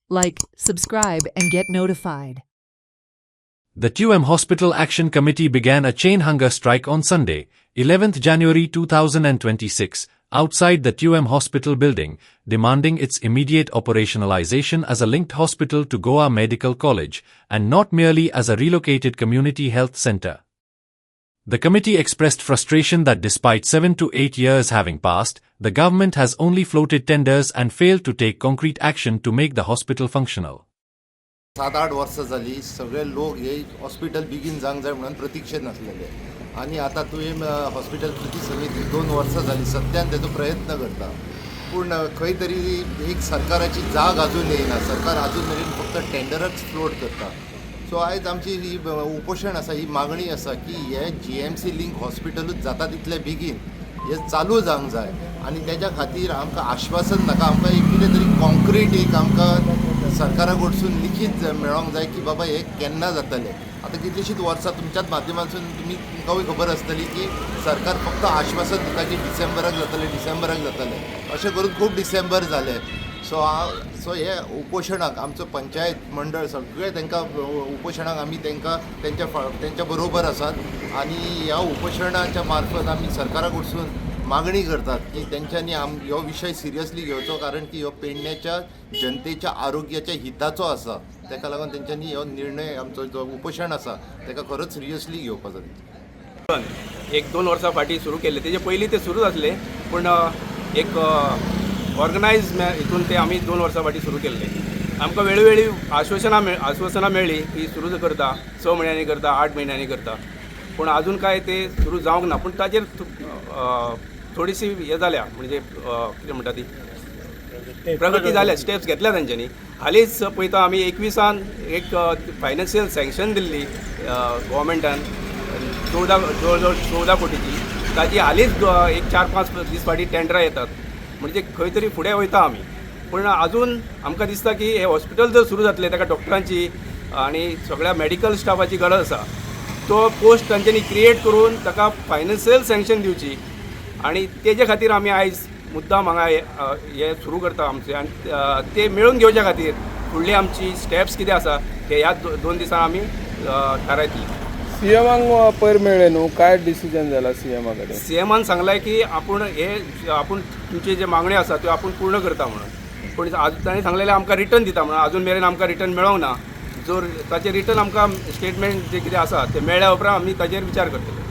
Like, subscribe, and get notified. The TUM Hospital Action Committee began a chain hunger strike on Sunday, 11th January 2026, outside the TUM Hospital building, demanding its immediate operationalization as a linked hospital to Goa Medical College, and not merely as a relocated community health center. The committee expressed frustration that despite 7 to 8 years having passed, the government has only floated tenders and failed to take concrete action to make the hospital functional. 7-8 वर्सां जाली सगळे लोक हे hospital बेगीन जावंक जाय म्हणून प्रतीक्षेत नासलेले आनी आतां तुवें हॉस्पिटल कृती समिती 2 वर्सां जाली सत्यान तेजो प्रयत्न करता पूण खंय तरी एक सरकाराची जाग अजून येयना सरकार अजून मेरेन फक्त टेंडरच फ्लोट करता सो आयज आमची ही उपोशण आसा ही मागणी आसा की हे GMC लिंक हॉस्पिटलूच जाता तितले बेगीन हे चालू जावंक जाय आनी तेज्या खातीर आमकां आश्वासन नाका आमकां एक कितें तरी कॉन्क्रीट एक आमकां सरकारा कडसून लिखीत मेळोंक जाय की बाबा हे केन्ना जातलें आतां कितलींशींच वर्सां तुमच्याच माध्यमांतसून तुमकांय खबर आसतली की सरकार फक्त आश्वासन दिता की डिसेंबराक जातलें अशें करून खूब डिसेंबर जाले सो हे उपोशणाक आमचो पंचायत मंडळ सगळे तांकां उपोशणाक आमी तेंच्या बरोबर आसात आनी ह्या उपोशणाच्या मार्फत आमी सरकारा कडसून मागणी करतात की तेंच्यांनी हो विशय सिरियसली घेवचो कारण की हो पेडण्याच्या जनतेच्या आरोग्याच्या हिताचो आसा तेका लागून तेंच्यांनी हो निर्णय आमचो जो उपोशण आसा तेका खरोच सिरियसली घेवपाचो 1-2 वर्सां फाटीं सुरू केल्ले तेजे पयलीं ते सुरू जातले पूण एक ऑर्गनायज हितून ते आमी 2 वर्सां फाटीं सुरू केल्ले आमकां वेळोवेळी आश्वासनां मेळ्ळी की सुरू करता 6 म्हयन्यांनी करता 8 म्हयन्यांनी करता पूण अजून काय ते सुरू जावंक ना पूण ताजेर थोडीशी हे जाल्या म्हणजे कितें म्हणटा ती प्रगती जाल्या स्टेप्स घेतल्या तांच्यांनी हालींच पळयता आमी 21 एक फायनान्शियल सँक्शन दिल्ली गव्हर्मेंटान 14 कोटीची ताची हालींच एक 4-5 दीस फाटीं टेंडरां येतात म्हणजे खंय तरी फुडें वयता आमी पूण अजून आमकां दिसता की हे हॉस्पिटल जर सुरू जातलें ताका डॉक्टरांची आनी सगळ्या मेडिकल स्टाफाची गरज आसा तो पोस्ट तांच्यांनी क्रिएट करून ताका फायनान्शियल सँक्शन दिवची आनी तेजे खातीर आमी आयज मुद्दाम हांगा हे सुरू करता आमचे आनी ते मेळून घेवच्या खातीर फुडली आमची स्टेप्स कितें आसा ते ह्या 2 दिसां आमी थारायतली सीएमांक पयर मेळ्ळे न्हू काय डिसिजन जाला सीएमा कडेन सीएमान सांगलां की आपूण तुमचे जे मागण्यो आसा त्यो आपूण पूर्ण करता म्हणून पूण तांणी सांगलेलें आमकां रिटर्न दिता म्हणून अजून मेरेन आमकां रिटर्न मेळोंक ना जर ताचें रिटर्न आमकां स्टेटमेंट जे कितें आसा ते मेळ्ळ्या उपरांत आमी ताचेर विचार करतले